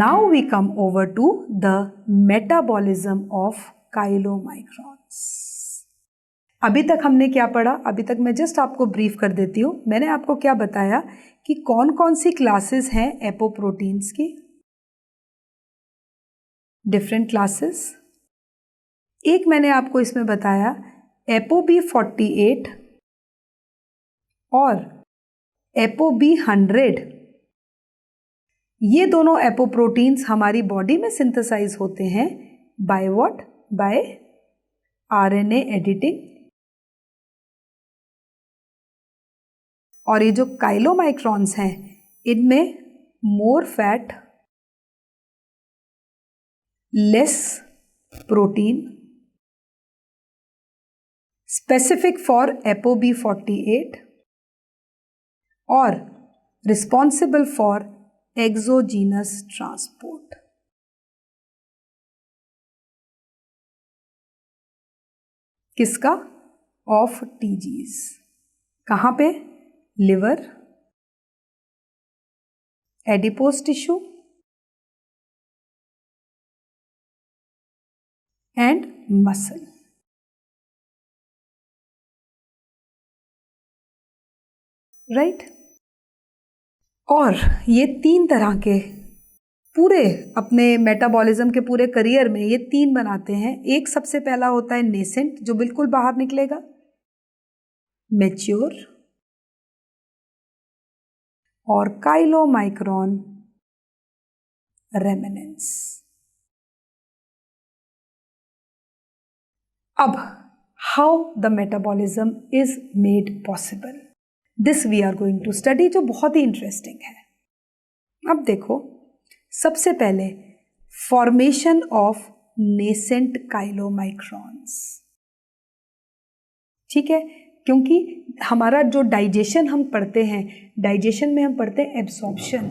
Now we come over to the metabolism of chylomicrons. अभी तक हमने क्या पढ़ा? अभी तक मैं जस्ट आपको ब्रीफ कर देती हूँ। मैंने आपको क्या बताया कि कौन कौन सी क्लासेस हैं एपोप्रोटीन्स की, डिफरेंट क्लासेस। एक मैंने आपको इसमें बताया ApoB48 और ApoB100। ये दोनों एपोप्रोटीन्स हमारी बॉडी में सिंथेसाइज होते हैं by what? By RNA editing. और ये जो काइलोमाइक्रॉन्स हैं इनमें more fat, less protein, specific for ApoB48 और रिस्पॉन्सिबल फॉर एक्सोजीनस ट्रांसपोर्ट। किसका? Of TGs। कहां पे? Liver, adipose tissue and muscle. Right? और ये तीन तरह के पूरे अपने मेटाबॉलिज्म के पूरे करियर में ये तीन बनाते हैं। एक सबसे पहला होता है नेसेंट, जो बिल्कुल बाहर निकलेगा, मैच्योर और काइलोमाइक्रॉन रेमिनेंस। अब how the metabolism is made possible, this we are going to study, जो बहुत ही इंटरेस्टिंग है। अब देखो, सबसे पहले फॉर्मेशन ऑफ नेसेंट काइलोमाइक्रॉन्स। ठीक है, क्योंकि हमारा जो डाइजेशन हम पढ़ते हैं, डाइजेशन में हम पढ़ते हैं एब्जॉर्प्शन,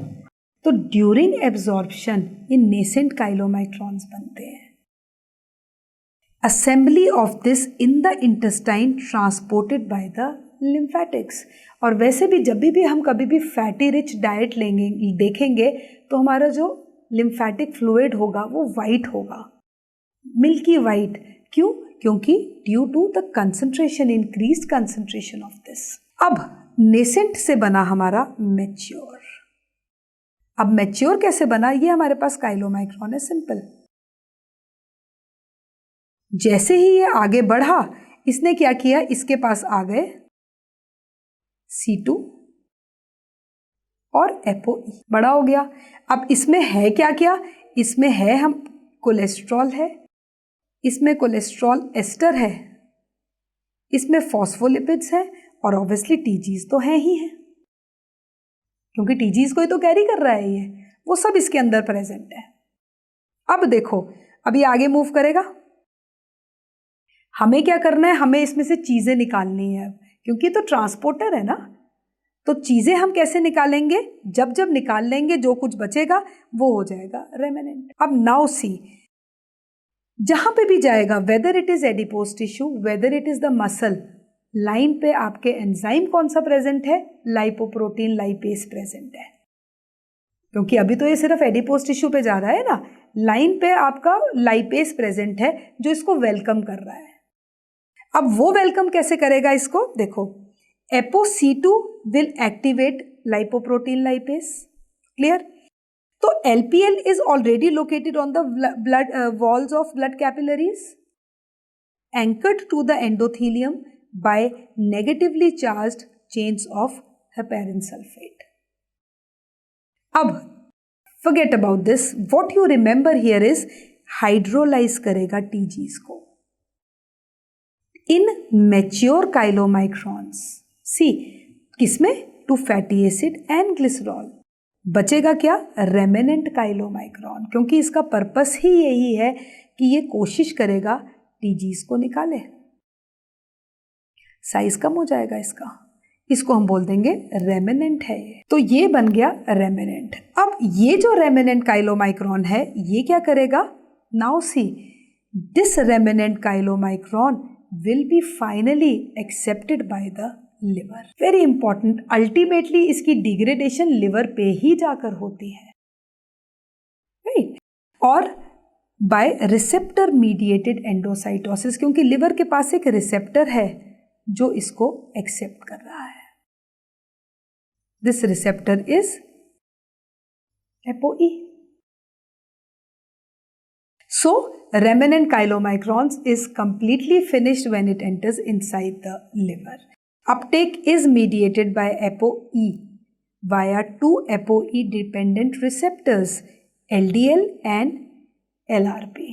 तो ड्यूरिंग एब्जॉर्प्शन ये नेसेंट काइलोमाइक्रॉन्स बनते हैं। Assembly of this in the intestine transported by the lymphatics. और वैसे भी जब भी हम कभी भी फैटी रिच डाइट लेंगे, देखेंगे तो हमारा जो लिम्फेटिक फ्लूइड होगा वो वाइट होगा, मिल्की वाइट। क्यों? क्योंकि due to the concentration, increased concentration of this. अब नेसेंट से बना हमारा मैच्योर। अब मैच्योर कैसे बना? ये हमारे पास काइलोमाइक्रॉन है, सिंपल। जैसे ही ये आगे बढ़ा, इसने क्या किया? इसके पास आ गए C2 और ApoE, बड़ा हो गया। अब इसमें है क्या क्या? इसमें है हम कोलेस्ट्रॉल है, इसमें कोलेस्ट्रॉल एस्टर है, इसमें फॉस्फोलिपिड्स है और ऑब्वियसली TGs तो है ही है, क्योंकि TGs को ही तो कैरी कर रहा है ये, वो सब इसके अंदर प्रेजेंट है। अब देखो, अभी आगे मूव करेगा, हमें क्या करना है? हमें इसमें से चीजें निकालनी है, क्योंकि तो ट्रांसपोर्टर है ना। तो चीजें हम कैसे निकालेंगे? जब जब निकाल लेंगे जो कुछ बचेगा वो हो जाएगा रेमिनेंट। अब नाउ सी, जहां पे भी जाएगा, whether it is adipose tissue, whether it is the muscle, line पे आपके एंजाइम कौन सा प्रेजेंट है? लाइपोप्रोटीन लाइपेज प्रेजेंट है, क्योंकि अभी तो ये सिर्फ एडिपोज टिश्यू पे जा रहा है ना। लाइन पे आपका लाइपेज प्रेजेंट है जो इसको वेलकम कर रहा है। अब वो वेलकम कैसे करेगा इसको? देखो, ApoC2 will activate lipoprotein lipase, clear? तो LPL is already located on the blood walls of blood capillaries, anchored to the endothelium by negatively charged chains of heparin sulphate. अब forget about this, what you remember here is hydrolyse करेगा TGs को in mature chylomicrons. See, किसमें? To fatty acid and glycerol. बचेगा क्या? Remnant काइलोमाइक्रॉन, क्योंकि इसका purpose ही यही है कि ये कोशिश करेगा TGs को निकाले। साइज कम हो जाएगा इसका, इसको हम बोल देंगे रेमिनेंट है ये। तो ये बन गया रेमिनेंट। अब ये जो रेमिनेंट काइलोमाइक्रॉन है ये क्या करेगा? Now see, this remnant chylomicron will be finally accepted by the liver. Very important, ultimately इसकी डिग्रेडेशन लिवर पे ही जाकर होती है। और बाय रिसेप्टर मीडिएटेड एंडोसाइटोसिस, क्योंकि लिवर के पास एक रिसेप्टर है जो इसको एक्सेप्ट कर रहा है. This receptor is ApoE. So remnant chylomicrons is completely finished when it enters inside the liver. Uptake is mediated by ApoE via two ApoE dependent receptors, LDL and LRP.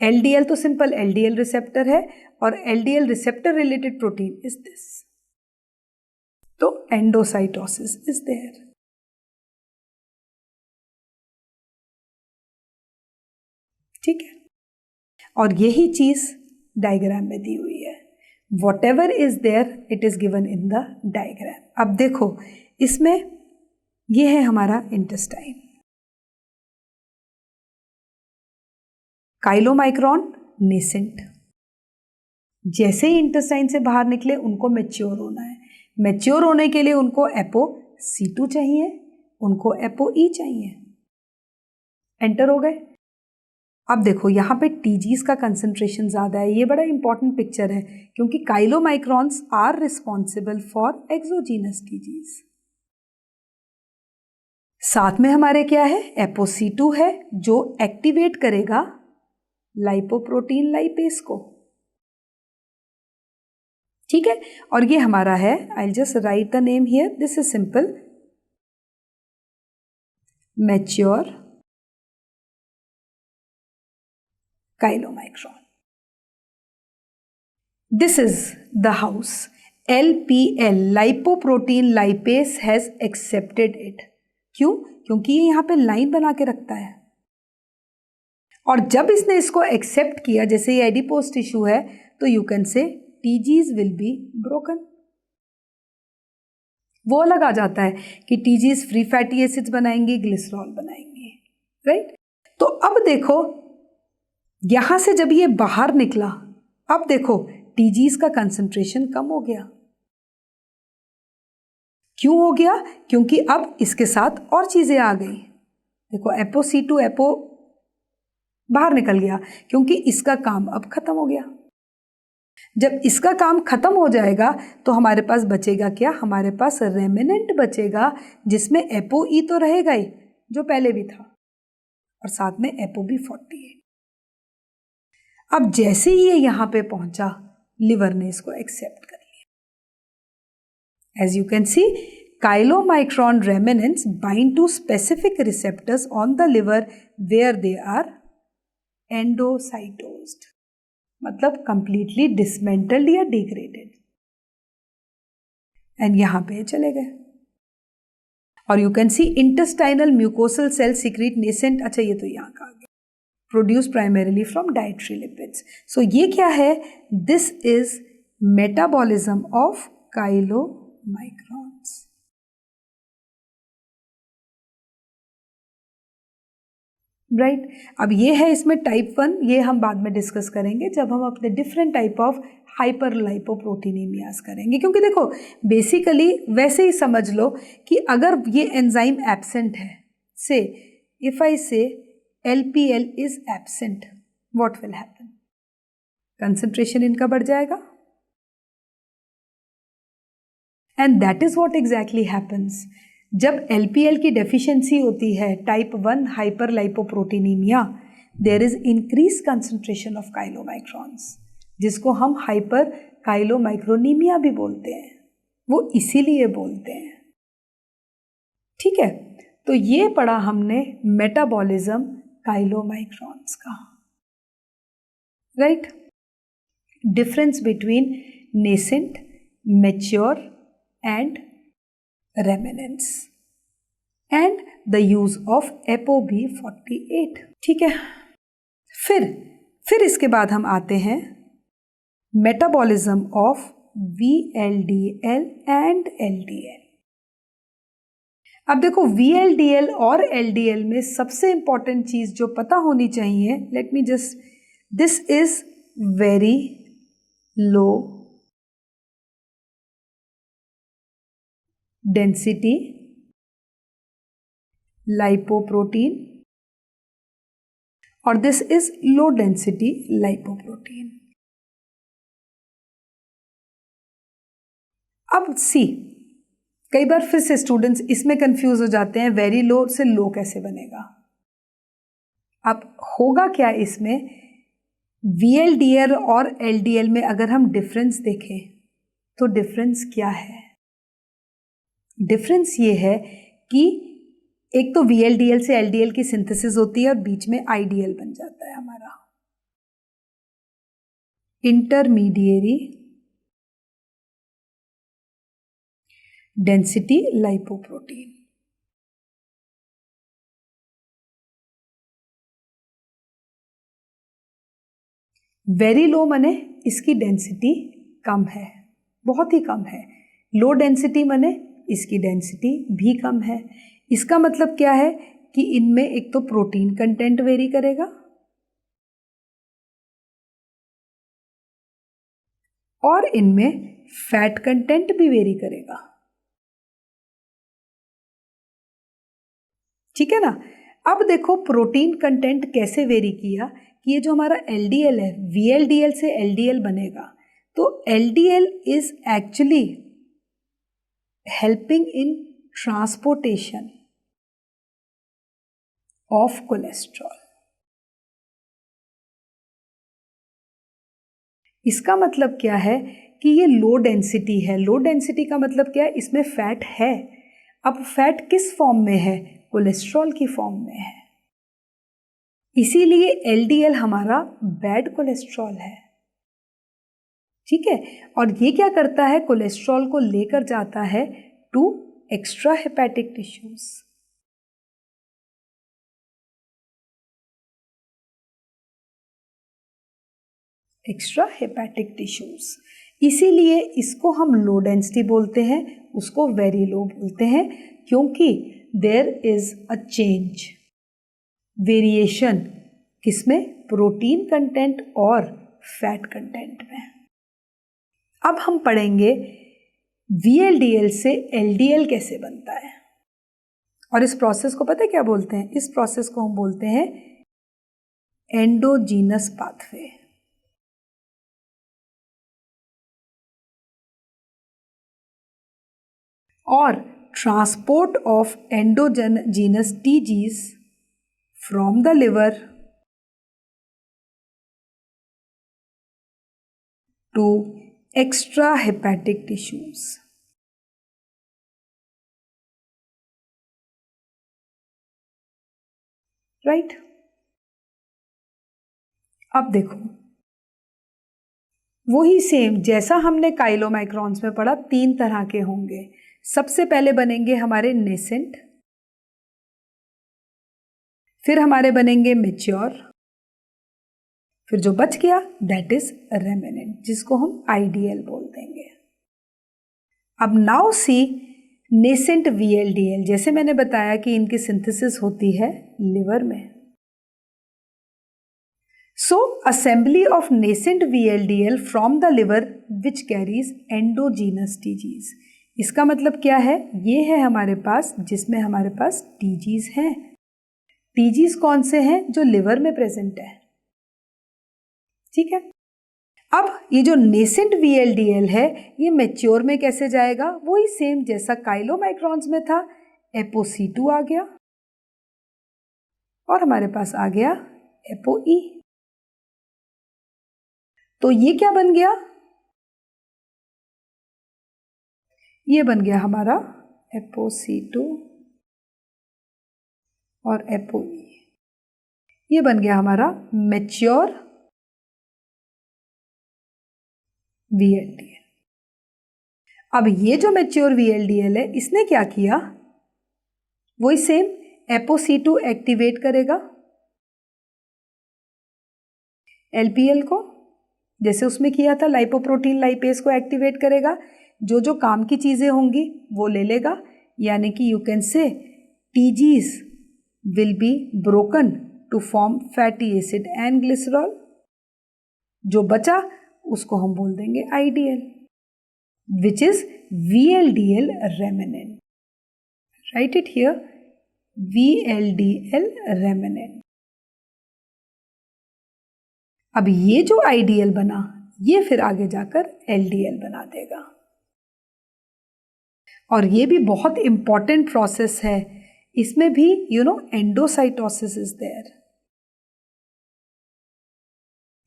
LDL तो simple LDL receptor है और LDL receptor related protein is this. तो endocytosis is there. ठीक है, और यही चीज diagram में दी हुई है. Whatever is there it is given in the diagram. अब देखो इसमें ये है हमारा इंटेस्टाइन. काइलोमाइक्रॉन नेसेंट, जैसे ही इंटेस्टाइन से बाहर निकले उनको मैच्योर होना है. मैच्योर होने के लिए उनको ApoC2 चाहिए, उनको ApoE चाहिए. एंटर हो गए. अब देखो यहाँ पे टीजीज का कंसंट्रेशन ज़्यादा है. ये बड़ा इंपॉर्टेंट पिक्चर है क्योंकि काइलोमाइक्रॉन्स आर रिस्पॉन्सिबल फॉर एक्सोजीनस टीजीज. साथ में हमारे क्या है, ApoC2 है जो एक्टिवेट करेगा लाइपोप्रोटीन लाइपेज को. ठीक है, और ये हमारा है, I just right the name here, this is simple mature chylomicron. This is the house. LPL lipoprotein lipase has accepted it. क्यों? क्योंकि ये यहाँ पे लाइन बना के रखता है और जब इसने इसको एक्सेप्ट किया, जैसे ये एडिपोज टिश्यू है, तो यू कैन से टीजीज विल बी ब्रोकन. वो अलग आ जाता है कि टीजीज फ्री फैटी एसिड्स बनाएंगे, ग्लिसरॉल बनाएंगे. राइट? तो अब देखो यहां से जब ये बाहर निकला, अब देखो टीजीज का कंसंट्रेशन कम हो गया. क्यों हो गया? क्योंकि अब इसके साथ और चीजें आ गई. देखो ApoC2 एपो बाहर निकल गया क्योंकि इसका काम अब खत्म हो गया. जब इसका काम खत्म हो जाएगा तो हमारे पास बचेगा क्या? हमारे पास रेमिनेंट बचेगा जिसमें ApoE तो रहेगा ही जो पहले भी था और साथ में ApoB48. अब जैसे ही ये यहां पे पहुंचा, लिवर ने इसको एक्सेप्ट कर लिया. As you can see, chylomicron remnants bind to specific receptors on the liver where they are endocytosed, मतलब कंप्लीटली डिसमेंटल्ड या डिग्रेडेड. एंड यहां पे चले गए. और you can see intestinal mucosal cell secrete nascent. अच्छा, ये तो यहां का आ गया. Produced primarily from dietary lipids. So ये क्या है? This is metabolism of chylomicrons. Right? अब ये है इसमें टाइप 1, ये हम बाद में डिस्कस करेंगे जब हम अपने डिफरेंट टाइप ऑफ हाइपरलाइपोप्रोटीनेमियाज करेंगे. क्योंकि देखो बेसिकली वैसे ही समझ लो कि अगर ये एंजाइम एब्सेंट है, से इफ आई से LPL is absent, what will happen? Concentration इनका बढ़ जाएगा. And that is what exactly happens. जब LPL की deficiency होती है, type 1 hyperlipoproteinemia, there is increased concentration of chylomicrons, जिसको हम hyperchylomicronemia भी बोलते हैं. वो इसीलिए बोलते हैं. ठीक है, तो ये पढ़ा हमने मेटाबॉलिज्म काइलोमाइक्रॉन्स का. Right? Difference between nascent, mature and remnants and the use of ApoB48. ठीक है, फिर इसके बाद हम आते हैं metabolism of VLDL and LDL. अब देखो VLDL और LDL में सबसे इंपॉर्टेंट चीज जो पता होनी चाहिए, let me just, this is very low density lipoprotein और this is low density lipoprotein. अब सी, कई बार फिर से स्टूडेंट्स इसमें कंफ्यूज हो जाते हैं, वेरी लो से लो कैसे बनेगा। अब होगा क्या इसमें, VLDL और LDL में अगर हम डिफरेंस देखें तो डिफरेंस क्या है? डिफरेंस ये है कि एक तो VLDL से LDL की सिंथेसिस होती है और बीच में IDL बन जाता है हमारा, intermediary density lipoprotein. Very low माने इसकी डेंसिटी कम है, बहुत ही कम है। लो डेंसिटी माने इसकी डेंसिटी भी कम है। इसका मतलब क्या है कि इनमें एक तो प्रोटीन कंटेंट वेरी करेगा और इनमें फैट कंटेंट भी वेरी करेगा। ठीक है ना। अब देखो प्रोटीन कंटेंट कैसे वेरी किया कि ये जो हमारा LDL है, VLDL से LDL बनेगा, तो LDL is actually helping in transportation of cholesterol. इसका मतलब क्या है कि ये लो डेंसिटी है। लो डेंसिटी का मतलब क्या है, इसमें फैट है। अब फैट किस फॉर्म में है? कोलेस्ट्रॉल की फॉर्म में है। इसीलिए LDL हमारा बैड कोलेस्ट्रॉल है। ठीक है, और ये क्या करता है, कोलेस्ट्रॉल को लेकर जाता है to extra hepatic tissues. Extra hepatic tissues, इसीलिए इसको हम लो डेंसिटी बोलते हैं, उसको वेरी लो बोलते हैं, क्योंकि there is a change, variation किसमें? प्रोटीन कंटेंट और फैट कंटेंट में। अब हम पढ़ेंगे VLDL से LDL कैसे बनता है, और इस प्रोसेस को पता है क्या बोलते हैं? इस प्रोसेस को हम बोलते हैं एंडोजीनस पाथवे। और transport of endogenous TGs from the liver to extra hepatic tissues. Right. अब देखो वही सेम जैसा हमने काइलोमाइक्रॉन्स में पढ़ा, 3 तरह के होंगे। सबसे पहले बनेंगे हमारे नेसेंट, फिर हमारे बनेंगे मैच्योर, फिर जो बच गया दैट इज रेमिनेंट, जिसको हम IDL बोल देंगे। अब नाउ सी नेसेंट VLDL, जैसे मैंने बताया कि इनकी सिंथेसिस होती है लिवर में। So assembly of nascent VLDL from the liver which carries endogenous TGs। इसका मतलब क्या है? ये है हमारे पास, जिसमें हमारे पास TGs हैं। TGs कौन से हैं? जो लिवर में प्रेजेंट है। ठीक है। अब ये जो नेसेंट VLDL है, ये मैच्योर में कैसे जाएगा? वही सेम जैसा काइलोमाइक्रॉन्स में था, ApoC2 आ गया और हमारे पास आ गया ApoE। तो ये क्या बन गया? ये बन गया हमारा ApoC2 और ApoE। ये बन गया हमारा मैच्योर VLDL। अब ये जो मैच्योर VLDL है, इसने क्या किया? वही सेम ApoC2 एक्टिवेट करेगा LPL को, जैसे उसमें किया था, लाइपोप्रोटीन लाइपेज को एक्टिवेट करेगा। जो जो काम की चीजें होंगी वो ले लेगा, यानी कि you can say TGs will be broken to form fatty acid and glycerol. जो बचा उसको हम बोल देंगे IDL, which is VLDL remnant. Write it here, VLDL remnant. अब ये जो आईडीएल बना ये फिर आगे जाकर एलडीएल बना देगा। और ये भी बहुत इंपॉर्टेंट प्रोसेस है, इसमें भी एंडोसाइटोसिस इज देयर।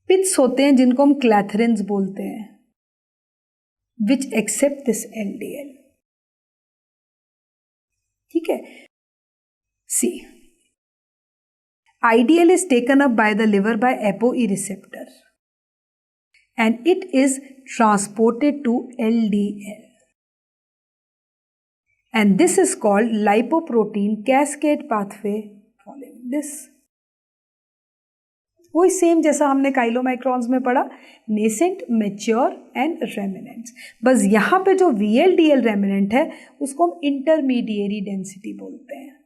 पिट्स होते हैं जिनको हम क्लैथरिन्स बोलते हैं, विच एक्सेप्ट दिस एलडीएल। ठीक है, सी IDL is taken up by the liver by ApoE receptor and it is transported to LDL and this is called lipoprotein cascade pathway following this। वही same जैसा हमने काइलोमाइक्रॉन्स में पढ़ा, नेसेंट, मैच्योर एंड रेमिनेंट्स। बस यहाँ पे जो VLDL रेमिनेंट है उसको हम इंटरमीडिएरी डेंसिटी बोलते हैं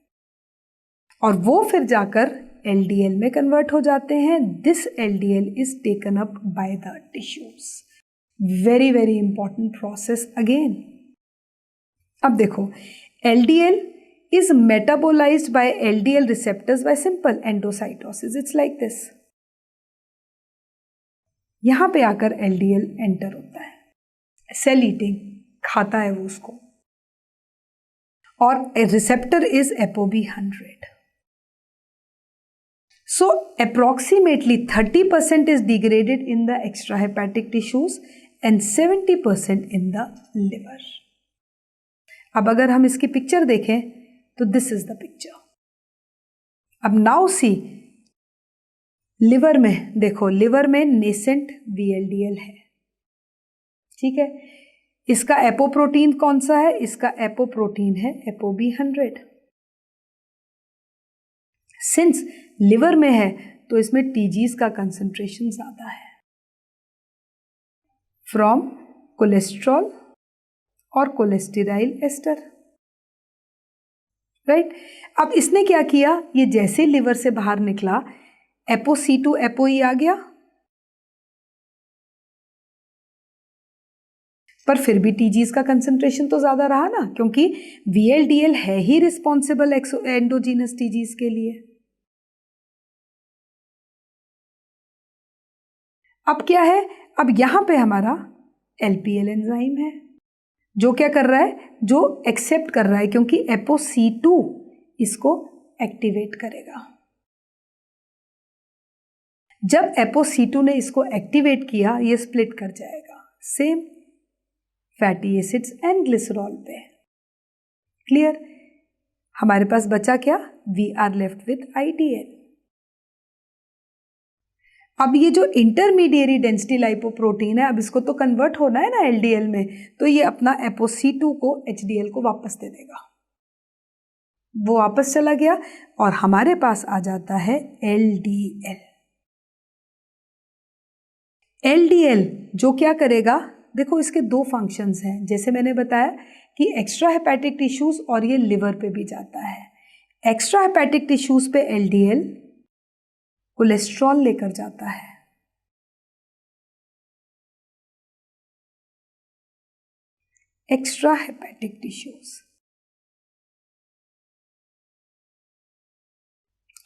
और वो फिर जाकर LDL में कन्वर्ट हो जाते हैं। This LDL is taken up by the tissues. Very very important process again. अब देखो, LDL is metabolised by LDL receptors by simple endocytosis. It's like this. यहां पे आकर LDL एंटर होता है, सेल ईटिंग, खाता है वो उसको, और receptor is ApoB100। So approximately 30% is degraded in the extrahepatic tissues and 70% in the liver। अब अगर हम इसकी पिक्चर देखें तो दिस इज द पिक्चर। अब नाउ सी, लिवर में देखो, लिवर में नेसेंट VLDL है। ठीक है, इसका एपोप्रोटीन कौन सा है? इसका एपोप्रोटीन है ApoB100। सिंस लिवर में है तो इसमें TGs का कंसंट्रेशन ज्यादा है फ्रॉम कोलेस्ट्रॉल और कोलेस्टेराइल एस्टर। राइट, अब इसने क्या किया, ये जैसे लिवर से बाहर निकला ApoC2 ApoE आ गया, पर फिर भी TGs का कंसंट्रेशन तो ज्यादा रहा ना, क्योंकि VLDL है ही रिस्पॉन्सिबल एंडोजीनस TGs के लिए। अब क्या है, अब यहां पे हमारा LPL एंजाइम है जो क्या कर रहा है, जो एक्सेप्ट कर रहा है, क्योंकि ApoC2 इसको एक्टिवेट करेगा। जब ApoC2 ने इसको एक्टिवेट किया, ये स्प्लिट कर जाएगा same fatty acids and glycerol पे। क्लियर? हमारे पास बचा क्या? We are left with IDL। अब ये जो इंटरमीडिएरी डेंसिटी लाइपोप्रोटीन है, अब इसको तो कन्वर्ट होना है ना LDL में, तो ये अपना ApoC2 को HDL को वापस दे देगा। वो वापस चला गया और हमारे पास आ जाता है LDL। LDL जो क्या करेगा, देखो इसके दो फंक्शंस हैं, जैसे मैंने बताया कि एक्स्ट्रा हेपेटिक टिश्यूज और ये लिवर पे भी जाता है। एक्स्ट्रा हेपेटिक टिश्यूज पे LDL कोलेस्ट्रॉल लेकर जाता है, एक्स्ट्रा हेपेटिक टिश्यूज।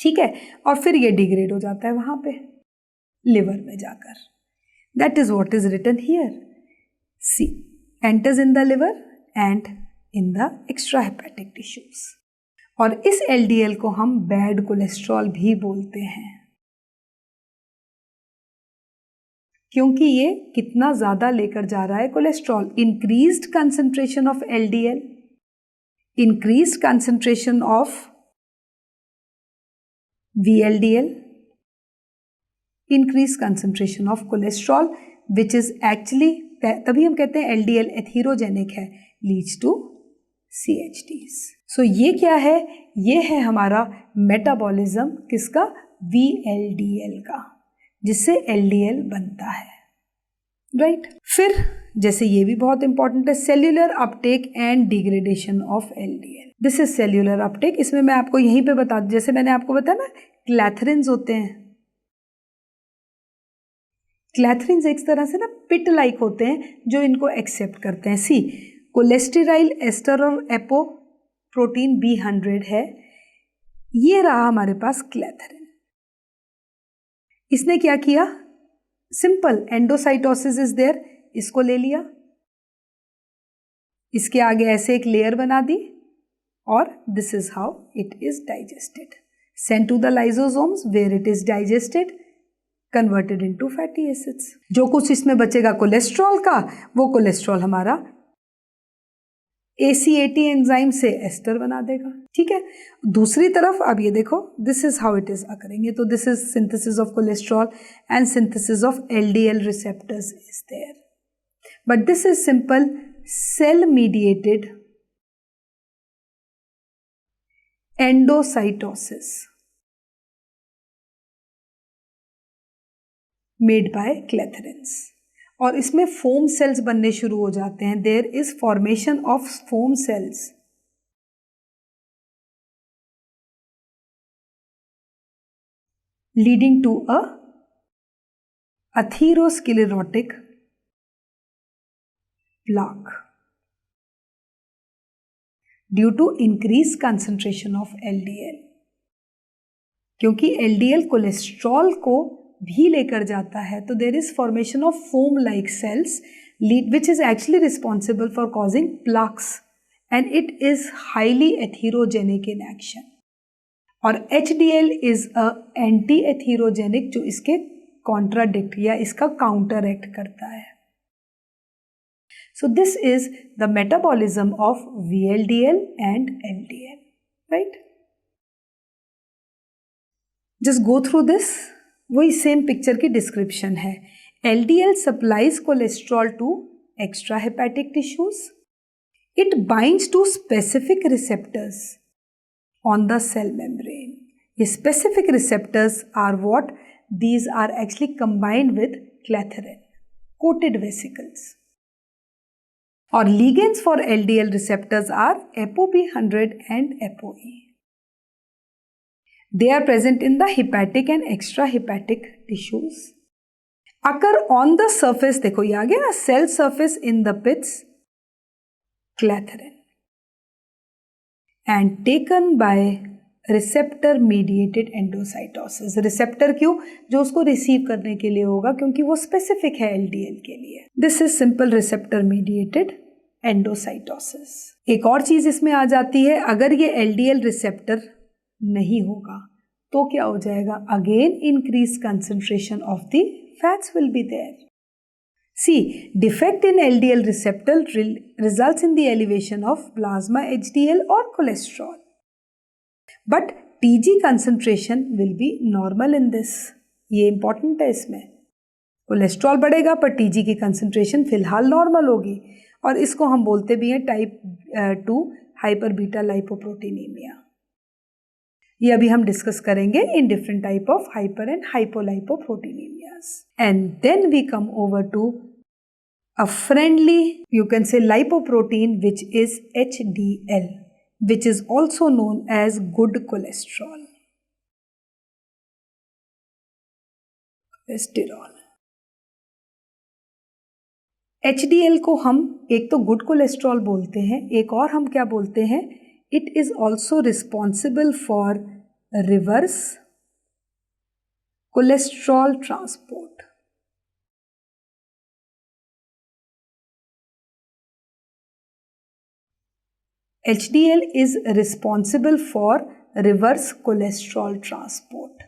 ठीक है, और फिर ये डिग्रेड हो जाता है वहां पे लिवर में जाकर। That is what is written here. See enters in the liver and in the extra hepatic tissues. और इस LDL को हम बैड कोलेस्ट्रॉल भी बोलते हैं, क्योंकि ये कितना ज्यादा लेकर जा रहा है cholesterol. Increased concentration of LDL, increased concentration of VLDL, increased concentration of cholesterol, which is actually, तभी हम कहते हैं LDL एथीरोजेनिक है, लीड्स टू CHTs। सो ये क्या है, ये है हमारा मेटाबॉलिज्म किसका? VLDL का, जिससे LDL बनता है। राइट, फिर जैसे ये भी बहुत इंपॉर्टेंट है, cellular Uptake and degradation of LDL। This is cellular Uptake. इसमें मैं आपको यहीं पे बता दूं, जैसे मैंने आपको बताया ना, क्लैथरिन्स होते हैं। क्लैथरिन्स एक तरह से ना पिट लाइक होते हैं जो इनको एक्सेप्ट करते हैं। सी, कोलेस्टेराइल एस्टर और एपोप्रोटीन B100 है, ये रहा हमारे पास क्लैथरिन। इसने क्या किया, सिंपल, एंडोसाइटोसिस इज देयर, इसको ले लिया, इसके आगे ऐसे एक लेयर बना दी और this is how it is digested, sent to the lysosomes where it is digested, converted into fatty acids. जो कुछ इसमें बचेगा कोलेस्ट्रॉल का, वो कोलेस्ट्रॉल हमारा ACAT एंजाइम से एस्टर बना देगा। ठीक है, दूसरी तरफ अब ये देखो, this is how it is occurring, तो this is synthesis of cholesterol and synthesis of LDL receptors is there, but this is simple cell mediated endocytosis made by clathrins, और इसमें फोम सेल्स बनने शुरू हो जाते हैं। There is formation of foam cells, leading to a atherosclerotic plaque due to increased concentration of LDL, क्योंकि LDL cholesterol को भी लेकर जाता है, तो there is formation of foam like cells which is actually responsible for causing plaques and it is highly atherogenic in action, और HDL is a anti atherogenic जो इसके कॉन्ट्राडिक्ट या इसका काउंटर एक्ट करता है। So this is the metabolism of VLDL and LDL, right? Just go through this. वही same picture की description है। LDL supplies cholesterol to extrahepatic tissues. It binds to specific receptors on the cell membrane. The specific receptors are what? These are actually combined with clathrin, coated vesicles. और ligands for LDL receptors are ApoB100 and ApoE. They are present in the hepatic and extrahepatic tissues. Occur on the surface, देखो ये आ गया ना, cell surface in the pits, clathrin, and taken by receptor mediated endocytosis. receptor क्यों? जो उसको receive करने के लिए होगा, क्योंकि वो स्पेसिफिक है LDL के लिए। This is simple receptor mediated endocytosis. एक और चीज इसमें आ जाती है, अगर ये LDL रिसेप्टर नहीं होगा तो क्या हो जाएगा? Again increase concentration of the fats will be there. See, defect in LDL receptor results in the elevation of plasma HDL or cholesterol. But TG concentration will be normal in this. ये important है इसमें। Cholesterol बढ़ेगा पर TG की concentration फिलहाल normal होगी, और इसको हम बोलते भी हैं टाइप 2 हाइपर बीटा लाइपोप्रोटीनीमिया। ये अभी हम डिस्कस करेंगे इन different type of hyper and hypolipoproteinemias. And then we come over to a friendly, you can say, lipoprotein, which is HDL, which is also known as good cholesterol. Cholesterol. HDL को हम एक तो good cholesterol बोलते हैं, एक और हम क्या बोलते हैं? It is also responsible for reverse cholesterol transport. HDL is responsible for reverse cholesterol transport.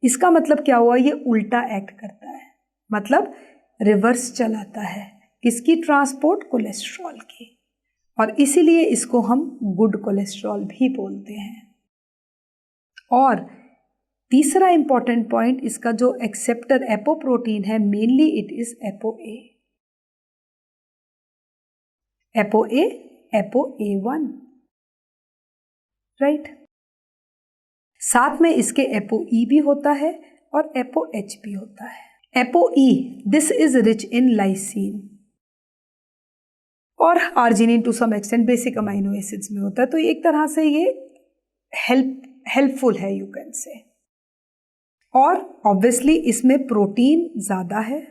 इसका मतलब क्या हुआ? ये उल्टा एक्ट करता है, मतलब रिवर्स चलाता है किसकी ट्रांसपोर्ट? कोलेस्ट्रॉल की, और इसीलिए इसको हम गुड कोलेस्ट्रॉल भी बोलते हैं। और तीसरा इंपॉर्टेंट पॉइंट, इसका जो एक्सेप्टर एपोप्रोटीन है, mainly it is ApoA, ApoA, ApoA1, right. साथ में इसके ApoE भी होता है और ApoH भी होता है। ApoE, this is rich in lysine और arginine to some extent, basic amino acids में होता है, तो एक तरह से ये हेल्पफुल है, यू कैन से। और ऑब्वियसली इसमें प्रोटीन ज्यादा है,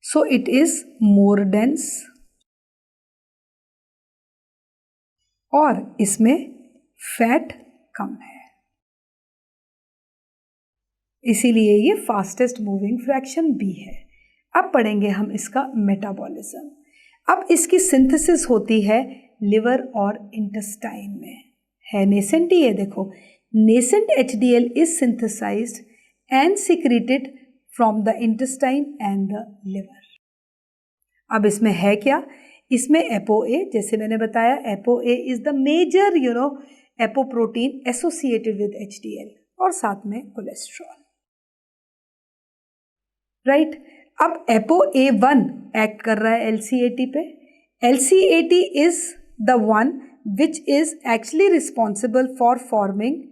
so it is more dense, और इसमें फैट कम है। इसीलिए ये फास्टेस्ट मूविंग फ्रैक्शन बी है। अब पढ़ेंगे हम इसका मेटाबॉलिज्म। अब इसकी सिंथेसिस होती है लिवर और इंटेस्टाइन में। है नेसेंट ही है, देखो nascent HDL is synthesised and secreted from the intestine and the liver. अब इसमें है क्या, इसमें एपोए, जैसे मैंने बताया ApoA is the major apoprotein associated with HDL और साथ में कोलेस्ट्रॉल, राइट। अब एपोए1 एक्ट कर रहा है LCAT पे। LCAT is the one which is actually responsible for forming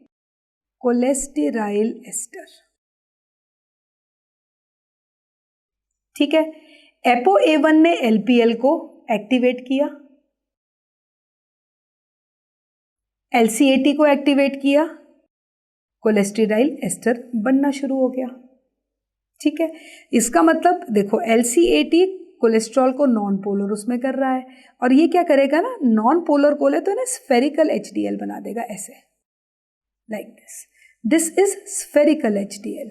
cholesteryl ester. ठीक है, एपोए1 ने LPL को एक्टिवेट किया, LCAT को एक्टिवेट किया, कोलेस्टेराइल एस्टर बनना शुरू हो गया। ठीक है, इसका मतलब देखो LCAT कोलेस्ट्रॉल को नॉन पोलर उसमें कर रहा है, और ये क्या करेगा ना, नॉन पोलर को ले तो ना स्फेरिकल HDL बना देगा, ऐसे like this is spherical HDL।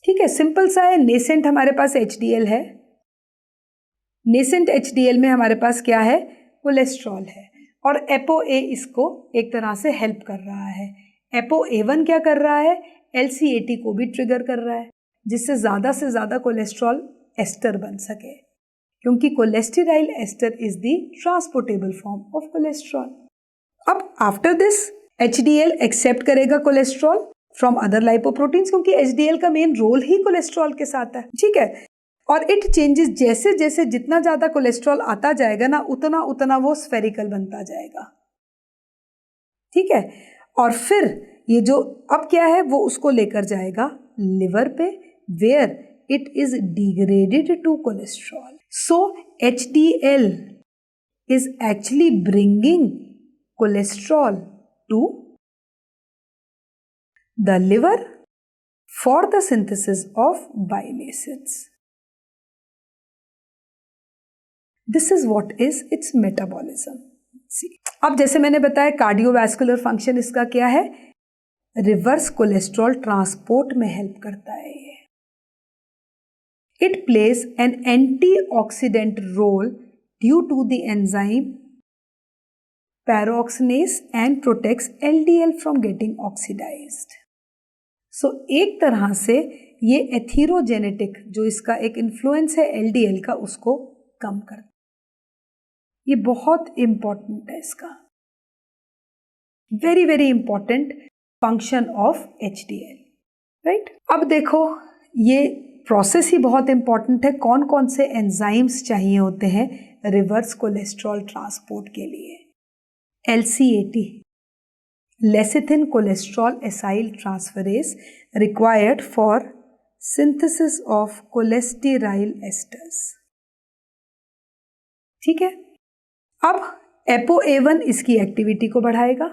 ठीक है, सिंपल सा है। नेसेंट हमारे पास HDL है, नेसेंट HDL में हमारे पास क्या है, कोलेस्ट्रॉल है, और एपोए इसको एक तरह से हेल्प कर रहा है। एपोए1 क्या कर रहा है, LCAT को भी ट्रिगर कर रहा है, जिससे ज़्यादा से ज़्यादा कोलेस्ट्रॉल एस्टर बन सके, क्योंकि cholesteryl ester is the transportable form of cholesterol. अब आफ्टर दिस HDL एक्सेप्ट करेगा कोलेस्ट्रॉल फ्रॉम अदर लाइपोप्रोटीन्स, क्योंकि HDL का मेन रोल ही कोलेस्ट्रॉल के साथ है। ठीक है, और इट चेंजेस, जैसे जैसे जितना ज़्यादा कोलेस्ट्रॉल आता जाएगा ना, उतना उतना वो स्फेरिकल बनता जाएगा। ठीक है, और फिर ये जो अब क्या है वो उसको लेकर जाएगा लिवर पे, where it is degraded to cholesterol. So HDL is actually bringing cholesterol to the liver for the synthesis of bile acids. This is what is its metabolism. अब जैसे मैंने बताया कार्डियोवैस्कुलर फंक्शन इसका क्या है, रिवर्स कोलेस्ट्रॉल ट्रांसपोर्ट में help करता है ये। It plays an antioxidant role due to the enzyme paraoxonase and protects LDL from getting oxidised. सो एक तरह से ये एथीरोजेनेटिक जो इसका एक इन्फ्लुएंस है LDL का, उसको कम करता है। ये बहुत इंपॉर्टेंट है, इसका very very important function of HDL, right. अब देखो ये प्रोसेस ही बहुत इंपॉर्टेंट है। कौन कौन से एंजाइम्स चाहिए होते हैं रिवर्स कोलेस्ट्रॉल ट्रांसपोर्ट के लिए? LCAT, lecithin cholesterol acyl transferase, required for synthesis of cholesteryl esters. ठीक है, अब एपोए1 इसकी एक्टिविटी को बढ़ाएगा,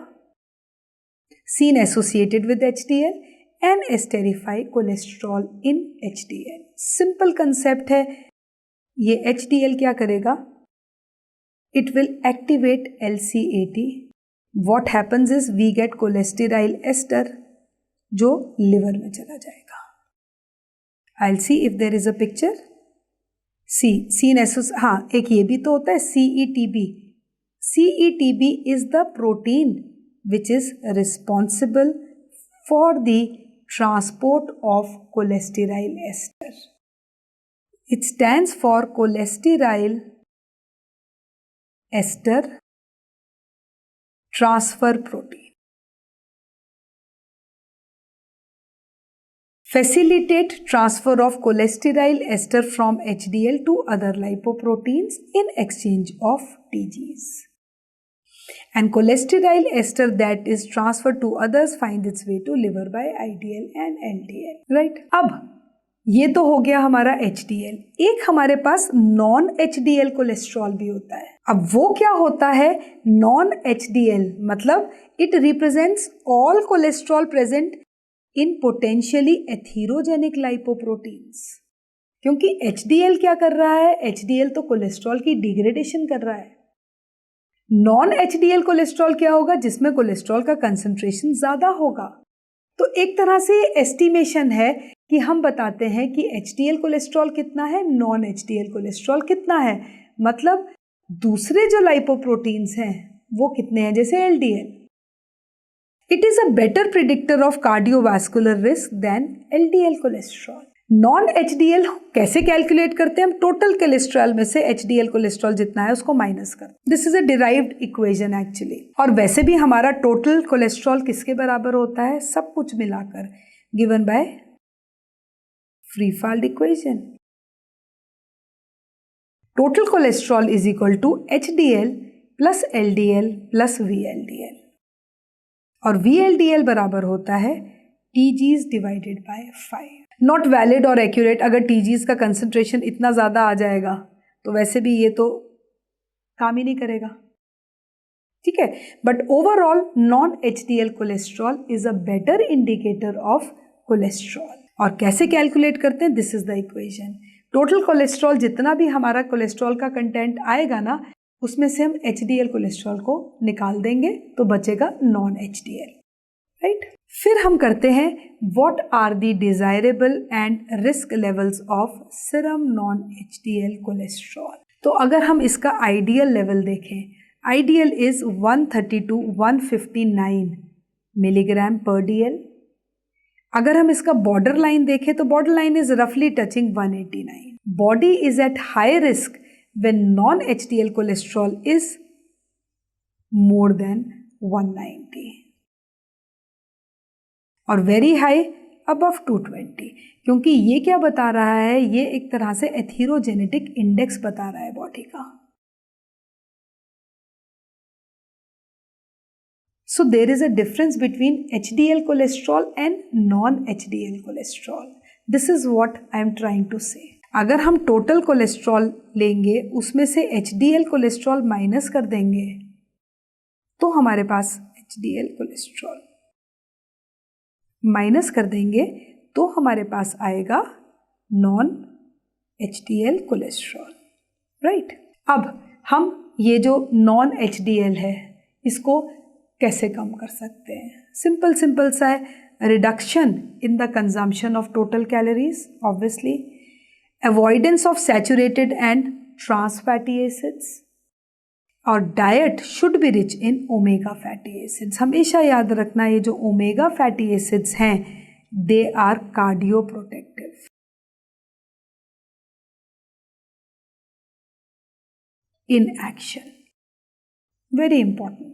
seen associated with HDL and esterify cholesterol in HDL। Simple concept है, ये HDL क्या करेगा, it will activate LCAT। What happens is we get cholesteryl ester जो लिवर में चला जाएगा। I will see if there is a picture. Seen एसोस, हाँ एक ये भी तो होता है CETB। CETB is the protein which is responsible for the transport of cholesterol ester. It stands for cholesterol ester transfer protein. Facilitate transfer of cholesterol ester from HDL to other lipoproteins in exchange of TGs. And cholesterol ester that is transferred to others find its way to liver by IDL and LDL. Right? अब ये तो हो गया हमारा HDL। एक हमारे पास non HDL cholesterol भी होता है। अब वो क्या होता है नॉन HDL, मतलब it represents all cholesterol present in potentially atherogenic lipoproteins. क्योंकि HDL क्या कर रहा है, HDL तो कोलेस्ट्रॉल की डिग्रेडेशन कर रहा है। नॉन एचडीएल कोलेस्ट्रॉल क्या होगा? जिसमें कोलेस्ट्रॉल का कंसंट्रेशन ज़्यादा होगा। तो एक तरह से एस्टिमेशन है कि हम बताते हैं कि एचडीएल कोलेस्ट्रॉल कितना है, नॉन एचडीएल कोलेस्ट्रॉल कितना है, मतलब दूसरे जो लाइपोप्रोटीन्स हैं वो कितने हैं, जैसे LDL. It is a better predictor of cardiovascular risk than LDL cholesterol. Non HDL कैसे कैलकुलेट करते हैं? हम टोटल कोलेस्ट्रॉल में से एचडीएल कोलेस्ट्रॉल जितना है उसको माइनस करते हैं। This is a derived equation actually. और वैसे भी हमारा टोटल कोलेस्ट्रॉल किसके बराबर होता है? सब कुछ मिलाकर, given by Friedewald equation. Total cholesterol is equal to HDL plus LDL plus VLDL, और वीएलडीएल बराबर होता है TGs divided by 5। Not valid और एक्यूरेट। अगर टीजीज का कंसंट्रेशन इतना ज़्यादा आ जाएगा तो वैसे भी ये तो काम ही नहीं करेगा, ठीक है। But overall non HDL cholesterol is a better indicator of cholesterol. और कैसे कैलकुलेट करते हैं? This is the equation. Total cholesterol जितना भी हमारा कोलेस्ट्रॉल का कंटेंट आएगा ना, उसमें से हम एचडीएल कोलेस्ट्रॉल को निकाल देंगे तो बचेगा नॉन एचडीएल, राइट। फिर हम करते हैं what are the desirable and risk levels of serum non HDL cholesterol. तो अगर हम इसका आइडियल लेवल देखें, ideal is 130 to 159 milligram per DL. अगर हम इसका बॉर्डर लाइन देखें तो बॉर्डर लाइन इज रफली touching 189। Body is at high risk when non-HDL cholesterol is more than 190 और very high above 220। क्योंकि ये क्या बता रहा है? ये एक तरह से एथीरोजेनेटिक इंडेक्स बता रहा है बॉडी का। So there is a difference between HDL cholesterol and non-HDL cholesterol. This is what I am trying to say. अगर हम टोटल कोलेस्ट्रॉल लेंगे, उसमें से एचडीएल कोलेस्ट्रॉल माइनस कर देंगे तो हमारे पास एचडीएल कोलेस्ट्रॉल माइनस कर देंगे तो हमारे पास आएगा नॉन एचडीएल कोलेस्ट्रॉल, राइट। अब हम ये जो नॉन एचडीएल है इसको कैसे कम कर सकते हैं? सिंपल सा है, reduction in the consumption of total calories, obviously, avoidance of saturated and trans fatty acids, और diet should be rich in omega fatty acids. हमेशा याद रखना ये जो ओमेगा फैटी एसिड्स हैं they are cardio protective. In action, very important,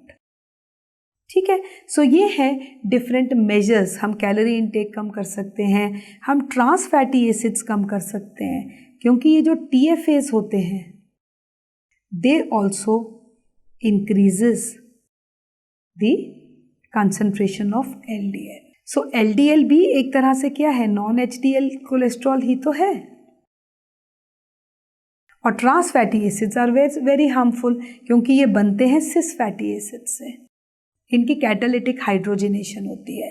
ठीक है। So ये है डिफरेंट मेजर्स। हम कैलोरी इनटेक कम कर सकते हैं, हम ट्रांस फैटी एसिड्स कम कर सकते हैं, क्योंकि ये जो TFAs होते हैं they also increases the concentration of LDL। So LDL भी एक तरह से क्या है? नॉन HDL कोलेस्ट्रॉल ही तो है। और trans fatty acids are very harmful, क्योंकि ये बनते हैं सिस फैटी एसिड से, इनकी कैटालिटिक हाइड्रोजनेशन होती है।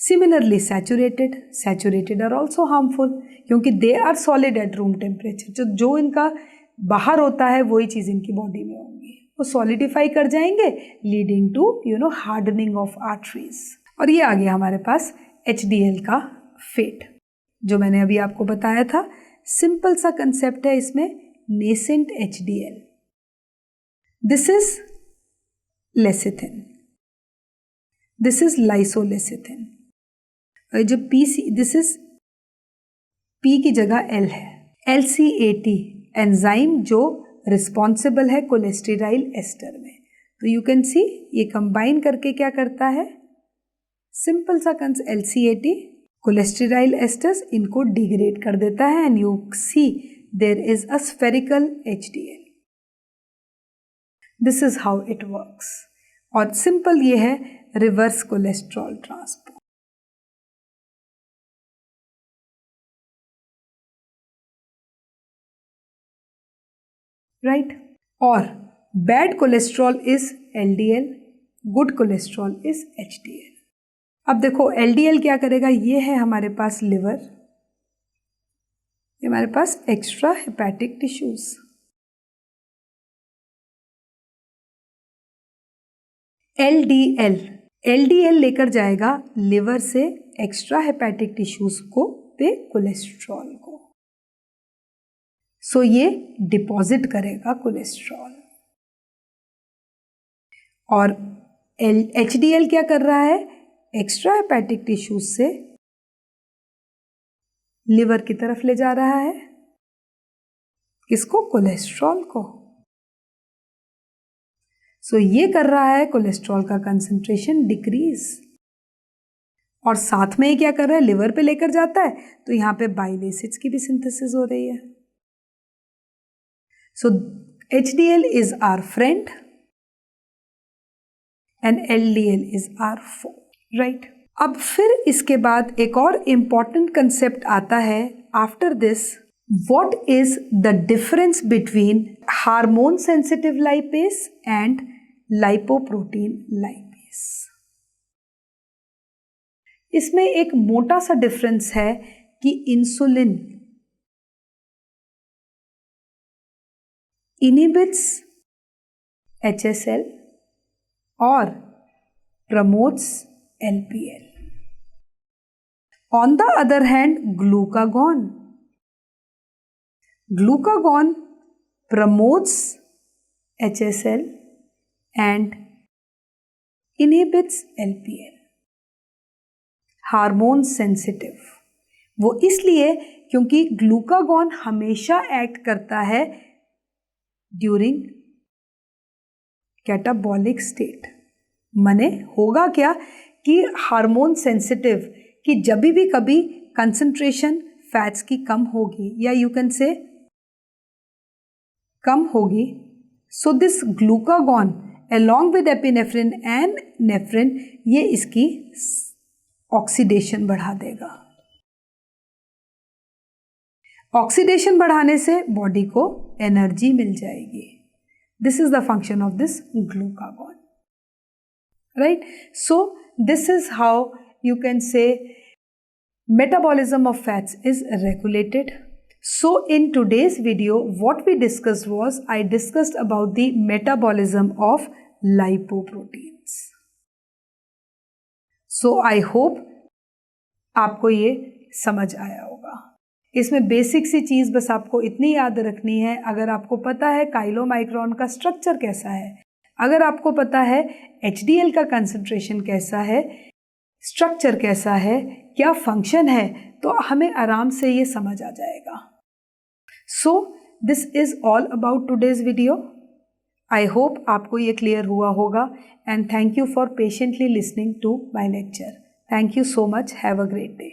Similarly saturated are also harmful, क्योंकि they are solid at room temperature. जो इनका बाहर होता है वही चीज़ इनकी बॉडी में होंगी, वो सॉलिडिफाई कर जाएंगे, leading to hardening of arteries. और ये आ गया हमारे पास HDL का फेट, जो मैंने अभी आपको बताया था। सिंपल सा कंसेप्ट है इसमें, nascent HDL, this is lecithin, this is lysolecithin, और जो दिस इज P की जगह L है। LCAT एंजाइम जो रिस्पॉन्सिबल है कोलेस्टेराइल एस्टर में। तो यू कैन सी ये कंबाइन करके क्या करता है? सिंपल सा LCAT कोलेस्टेराइल एस्टर्स इनको डिग्रेड कर देता है, and you see there is a spherical HDL। This is how it works. और सिंपल ये है रिवर्स कोलेस्ट्रॉल ट्रांसपोर्ट, राइट। और bad cholesterol is LDL, good cholesterol is HDL। अब देखो LDL क्या करेगा? ये है हमारे पास लिवर, ये हमारे पास एक्स्ट्रा हेपेटिक टिश्यूज, LDL लेकर जाएगा लिवर से एक्स्ट्रा हेपेटिक टिश्यूज को पे कोलेस्ट्रॉल को। सो ये डिपॉजिट करेगा कोलेस्ट्रॉल। और HDL क्या कर रहा है, एक्स्ट्रा हेपेटिक टिश्यूज से लिवर की तरफ ले जा रहा है, किसको, कोलेस्ट्रॉल को। सो ये कर रहा है कोलेस्ट्रॉल का कंसंट्रेशन डिक्रीज। और साथ में ये क्या कर रहा है, लिवर पे लेकर जाता है तो यहां पे बाइल एसिड्स की भी सिंथेसिस हो रही है। So HDL is our friend and LDL is our foe, right. अब फिर इसके बाद एक और इंपॉर्टेंट कंसेप्ट आता है after this, what is the difference between hormone sensitive lipase and lipoprotein lipase. इसमें एक मोटा सा डिफरेंस है कि इंसुलिन इनहिबिट्स HSL और promotes LPL। On the other hand glucagon promotes HSL and inhibits LPL। Hormone sensitive वो इसलिए क्योंकि ग्लूकागॉन हमेशा एक्ट करता है ड्यूरिंग कैटाबॉलिक स्टेट। माने होगा क्या कि हार्मोन सेंसिटिव कि जब भी कभी कंसंट्रेशन फैट्स की कम होगी या यू कैन से कम होगी, so this glucagon along with epinephrine and नेफ्रिन ये इसकी ऑक्सीडेशन बढ़ा देगा। ऑक्सीडेशन बढ़ाने से बॉडी को एनर्जी मिल जाएगी। This is the function of this glucagon, right. So this is how you can से metabolism of fats is regulated. So in today's video what we discussed was, I discussed about the metabolism of lipoproteins. So I hope आपको ये समझ आया होगा। इसमें basic सी चीज़ बस आपको इतनी याद रखनी है, अगर आपको पता है काइलोमाइक्रोन का स्ट्रक्चर कैसा है, अगर आपको पता है HDL का कंसंट्रेशन कैसा है, स्ट्रक्चर कैसा है, क्या फंक्शन है, तो हमें आराम से ये समझ आ जाएगा। So this is all about today's video. I hope आपको ये क्लियर हुआ होगा and thank you for patiently listening to my lecture. Thank you so much. Have a great day.